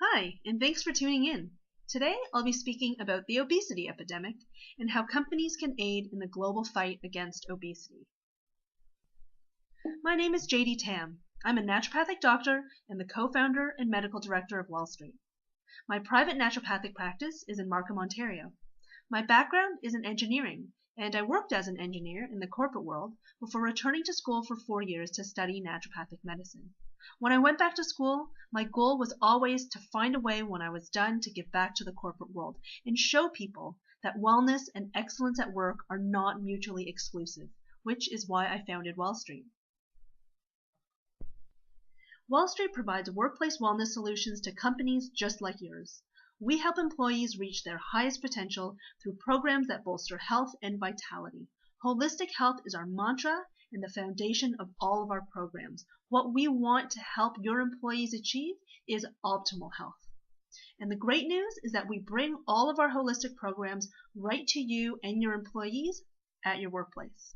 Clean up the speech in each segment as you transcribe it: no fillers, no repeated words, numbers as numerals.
Hi, and thanks for tuning in. Today I'll be speaking about the obesity epidemic and how companies can aid in the global fight against obesity. My name is JD Tam. I'm a naturopathic doctor and the co-founder and medical director of Wall Street. My private naturopathic practice is in Markham, Ontario. My background is in engineering, and I worked as an engineer in the corporate world before returning to school for 4 years to study naturopathic medicine. When I went back to school, my goal was always to find a way when I was done to give back to the corporate world and show people that wellness and excellence at work are not mutually exclusive, which is why I founded Wall Street. Wall Street provides workplace wellness solutions to companies just like yours. We help employees reach their highest potential through programs that bolster health and vitality. Holistic health is our mantra and the foundation of all of our programs. What we want to help your employees achieve is optimal health. And the great news is that we bring all of our holistic programs right to you and your employees at your workplace.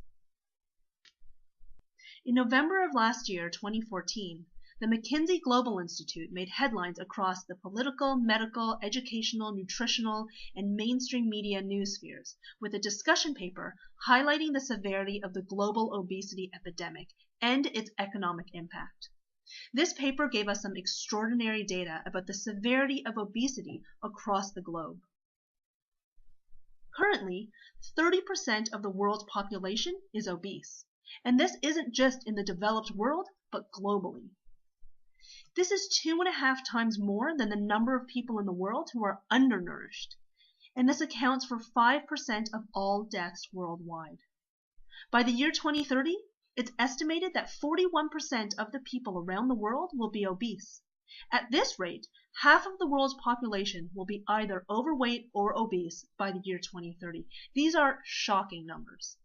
In November of last year, 2014, the McKinsey Global Institute made headlines across the political, medical, educational, nutritional, and mainstream media news spheres with a discussion paper highlighting the severity of the global obesity epidemic and its economic impact. This paper gave us some extraordinary data about the severity of obesity across the globe. Currently, 30% of the world's population is obese, and this isn't just in the developed world, but globally. This is 2.5 times more than the number of people in the world who are undernourished, and this accounts for 5% of all deaths worldwide. By the year 2030, it's estimated that 41% of the people around the world will be obese. At this rate, half of the world's population will be either overweight or obese by the year 2030. These are shocking numbers.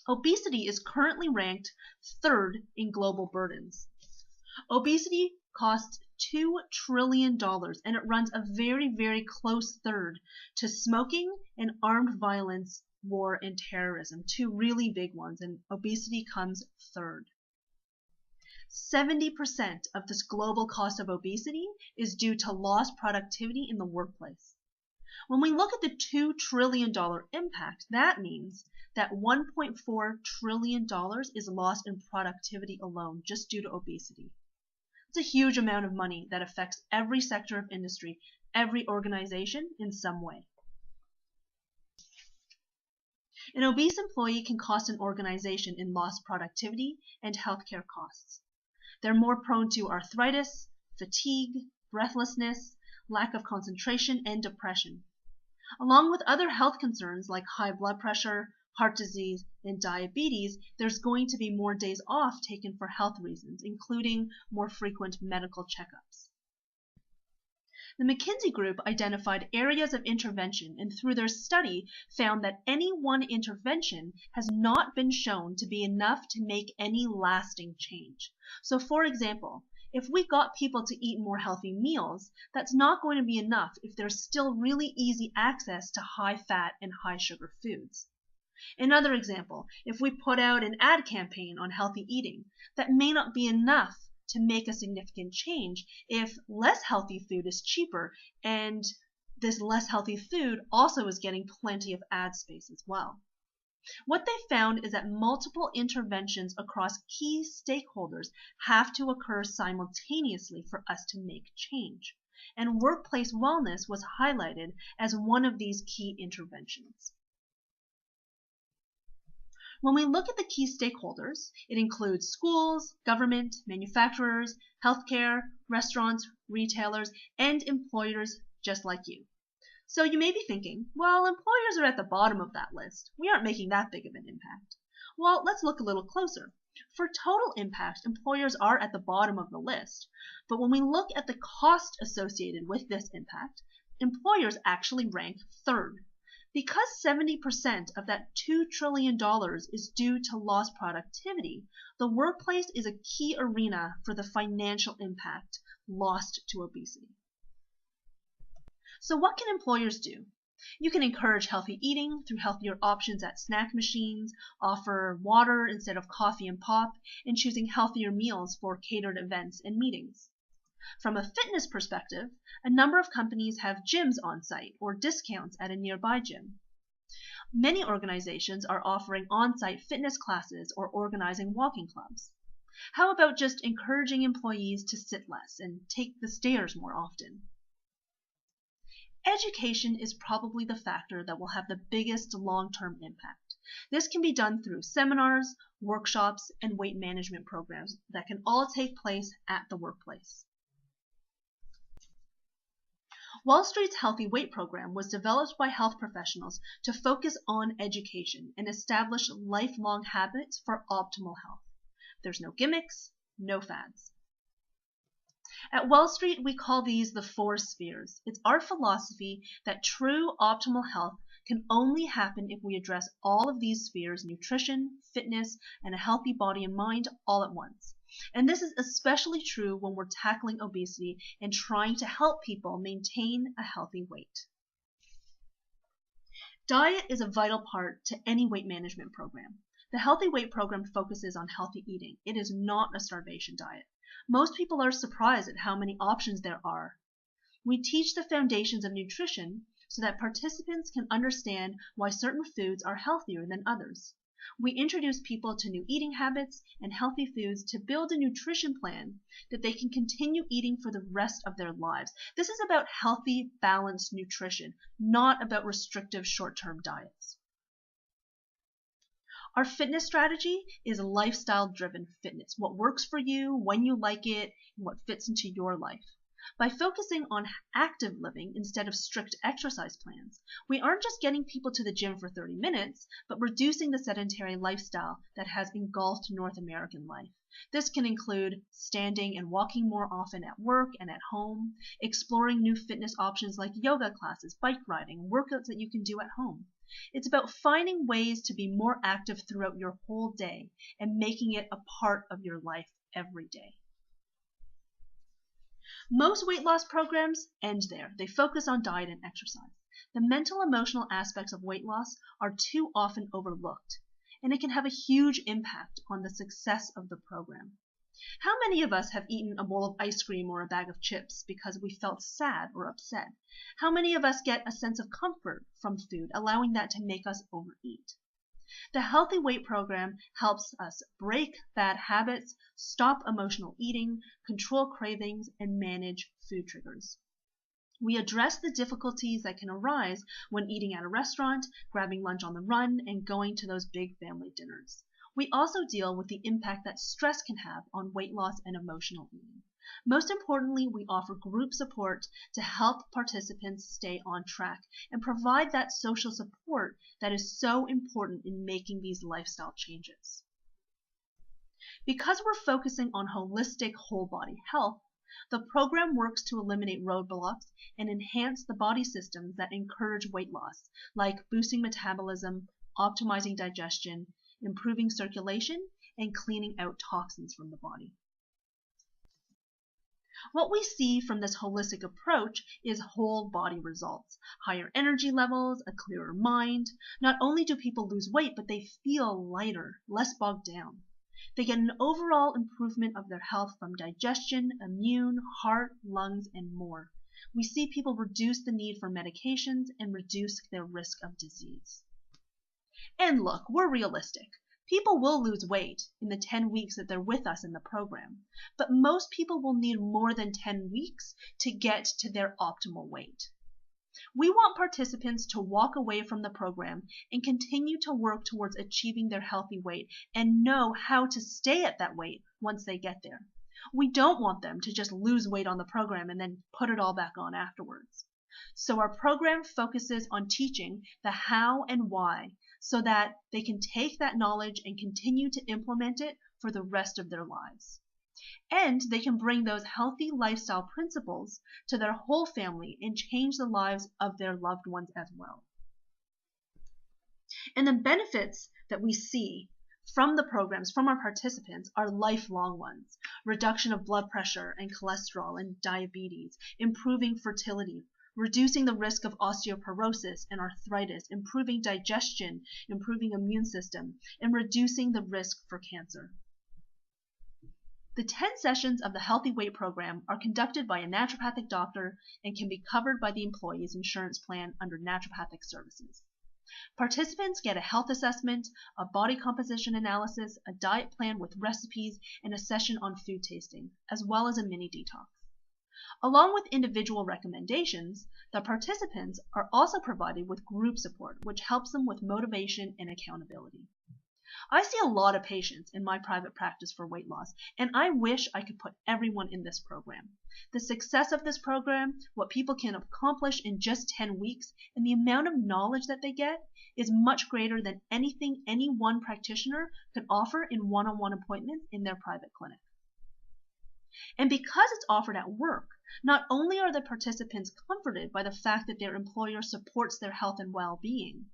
Obesity is currently ranked third in global burdens. Obesity costs $2 trillion, and it runs a very, very close third to smoking and armed violence, war, and terrorism, two really big ones, and obesity comes third. 70% of this global cost of obesity is due to lost productivity in the workplace. When we look at the $2 trillion impact, that means that $1.4 trillion is lost in productivity alone just due to obesity. It's a huge amount of money that affects every sector of industry, every organization in some way. An obese employee can cost an organization in lost productivity and healthcare costs. They're more prone to arthritis, fatigue, breathlessness, lack of concentration, and depression. Along with other health concerns like high blood pressure, heart disease, and diabetes, there's going to be more days off taken for health reasons, including more frequent medical checkups. The McKinsey Group identified areas of intervention and through their study found that any one intervention has not been shown to be enough to make any lasting change. So for example, if we got people to eat more healthy meals, that's not going to be enough if there's still really easy access to high fat and high sugar foods. Another example, if we put out an ad campaign on healthy eating, that may not be enough to make a significant change if less healthy food is cheaper and this less healthy food also is getting plenty of ad space as well. What they found is that multiple interventions across key stakeholders have to occur simultaneously for us to make change, and workplace wellness was highlighted as one of these key interventions. When we look at the key stakeholders, it includes schools, government, manufacturers, healthcare, restaurants, retailers, and employers just like you. So you may be thinking, well, employers are at the bottom of that list. We aren't making that big of an impact. Well, let's look a little closer. For total impact, employers are at the bottom of the list. But when we look at the cost associated with this impact, employers actually rank third. Because 70% of that $2 trillion is due to lost productivity, the workplace is a key arena for the financial impact lost to obesity. So what can employers do? You can encourage healthy eating through healthier options at snack machines, offer water instead of coffee and pop, and choosing healthier meals for catered events and meetings. From a fitness perspective, a number of companies have gyms on site or discounts at a nearby gym. Many organizations are offering on-site fitness classes or organizing walking clubs. How about just encouraging employees to sit less and take the stairs more often? Education is probably the factor that will have the biggest long-term impact. This can be done through seminars, workshops, and weight management programs that can all take place at the workplace. Wall Street's Healthy Weight Program was developed by health professionals to focus on education and establish lifelong habits for optimal health. There's no gimmicks, no fads. At Wall Street, we call these the 4 spheres. It's our philosophy that true optimal health can only happen if we address all of these spheres: nutrition, fitness, and a healthy body and mind all at once. And this is especially true when we're tackling obesity and trying to help people maintain a healthy weight. Diet is a vital part to any weight management program. The Healthy Weight Program focuses on healthy eating. It is not a starvation diet. Most people are surprised at how many options there are. We teach the foundations of nutrition so that participants can understand why certain foods are healthier than others. We introduce people to new eating habits and healthy foods to build a nutrition plan that they can continue eating for the rest of their lives. This is about healthy, balanced nutrition, not about restrictive short-term diets. Our fitness strategy is lifestyle-driven fitness, what works for you, when you like it, and what fits into your life. By focusing on active living instead of strict exercise plans, we aren't just getting people to the gym for 30 minutes, but reducing the sedentary lifestyle that has engulfed North American life. This can include standing and walking more often at work and at home, exploring new fitness options like yoga classes, bike riding, workouts that you can do at home. It's about finding ways to be more active throughout your whole day and making it a part of your life every day. Most weight loss programs end there. They focus on diet and exercise. The mental emotional aspects of weight loss are too often overlooked, and it can have a huge impact on the success of the program. How many of us have eaten a bowl of ice cream or a bag of chips because we felt sad or upset? How many of us get a sense of comfort from food, allowing that to make us overeat? The Healthy Weight Program helps us break bad habits, stop emotional eating, control cravings, and manage food triggers. We address the difficulties that can arise when eating at a restaurant, grabbing lunch on the run, and going to those big family dinners. We also deal with the impact that stress can have on weight loss and emotional eating. Most importantly, we offer group support to help participants stay on track and provide that social support that is so important in making these lifestyle changes. Because we're focusing on holistic whole body health, the program works to eliminate roadblocks and enhance the body systems that encourage weight loss, like boosting metabolism, optimizing digestion, improving circulation, and cleaning out toxins from the body. What we see from this holistic approach is whole body results, higher energy levels, a clearer mind. Not only do people lose weight, but they feel lighter, less bogged down. They get an overall improvement of their health from digestion, immune, heart, lungs, and more. We see people reduce the need for medications and reduce their risk of disease. And look, we're realistic. People will lose weight in the 10 weeks that they're with us in the program, but most people will need more than 10 weeks to get to their optimal weight. We want participants to walk away from the program and continue to work towards achieving their healthy weight and know how to stay at that weight once they get there. We don't want them to just lose weight on the program and then put it all back on afterwards. So our program focuses on teaching the how and why so that they can take that knowledge and continue to implement it for the rest of their lives. And they can bring those healthy lifestyle principles to their whole family and change the lives of their loved ones as well. And the benefits that we see from the programs, from our participants, are lifelong ones. Reduction of blood pressure and cholesterol and diabetes, improving fertility, reducing the risk of osteoporosis and arthritis, improving digestion, improving immune system, and reducing the risk for cancer. The 10 sessions of the Healthy Weight Program are conducted by a naturopathic doctor and can be covered by the employee's insurance plan under naturopathic services. Participants get a health assessment, a body composition analysis, a diet plan with recipes, and a session on food tasting, as well as a mini detox. Along with individual recommendations, the participants are also provided with group support, which helps them with motivation and accountability. I see a lot of patients in my private practice for weight loss, and I wish I could put everyone in this program. The success of this program, what people can accomplish in just 10 weeks, and the amount of knowledge that they get is much greater than anything any one practitioner could offer in one-on-one appointments in their private clinic. And because it's offered at work, not only are the participants comforted by the fact that their employer supports their health and well-being,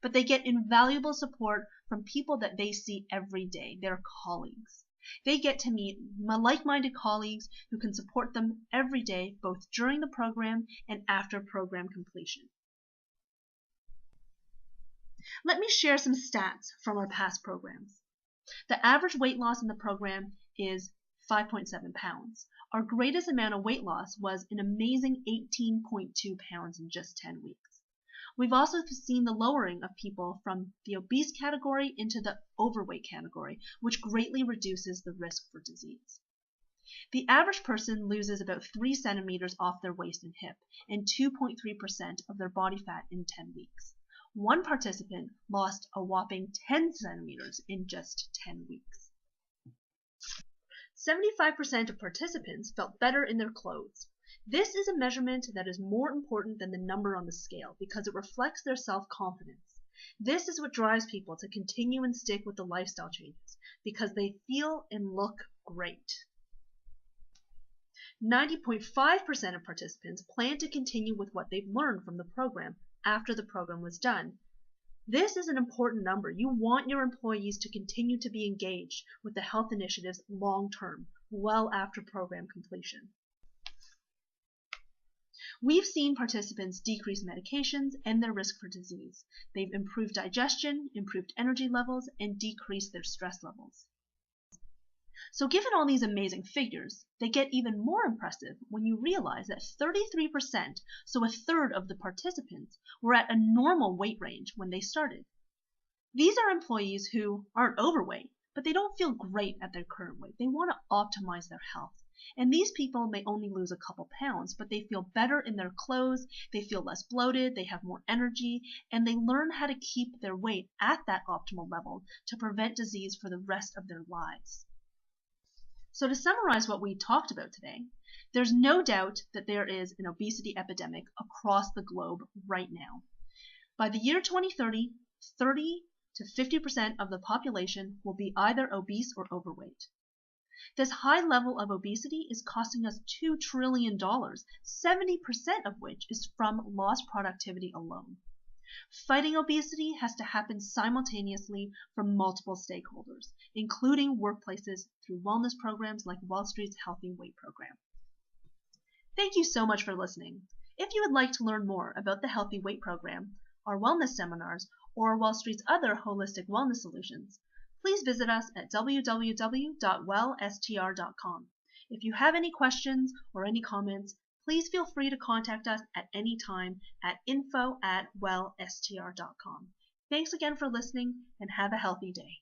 but they get invaluable support from people that they see every day, their colleagues. They get to meet like-minded colleagues who can support them every day, both during the program and after program completion. Let me share some stats from our past programs. The average weight loss in the program is 5.7 pounds. Our greatest amount of weight loss was an amazing 18.2 pounds in just 10 weeks. We've also seen the lowering of people from the obese category into the overweight category, which greatly reduces the risk for disease. The average person loses about 3 centimeters off their waist and hip and 2.3% of their body fat in 10 weeks. One participant lost a whopping 10 centimeters in just 10 weeks. 75% of participants felt better in their clothes. This is a measurement that is more important than the number on the scale because it reflects their self-confidence. This is what drives people to continue and stick with the lifestyle changes because they feel and look great. 90.5% of participants plan to continue with what they've learned from the program after the program was done. This is an important number. You want your employees to continue to be engaged with the health initiatives long term, well after program completion. We've seen participants decrease medications and their risk for disease. They've improved digestion, improved energy levels, and decreased their stress levels. So given all these amazing figures, they get even more impressive when you realize that 33%, so a third of the participants, were at a normal weight range when they started. These are employees who aren't overweight, but they don't feel great at their current weight. They want to optimize their health. And these people may only lose a couple pounds, but they feel better in their clothes, they feel less bloated, they have more energy, and they learn how to keep their weight at that optimal level to prevent disease for the rest of their lives. So to summarize what we talked about today, there's no doubt that there is an obesity epidemic across the globe right now. By the year 2030, 30 to 50% of the population will be either obese or overweight. This high level of obesity is costing us $2 trillion, 70% of which is from lost productivity alone. Fighting obesity has to happen simultaneously from multiple stakeholders, including workplaces through wellness programs like Wall Street's Healthy Weight Program. Thank you so much for listening. If you would like to learn more about the Healthy Weight Program, our wellness seminars, or Wall Street's other holistic wellness solutions, please visit us at www.wellstr.com. If you have any questions or any comments, please feel free to contact us at any time at info@wellstr.com. Thanks again for listening and have a healthy day.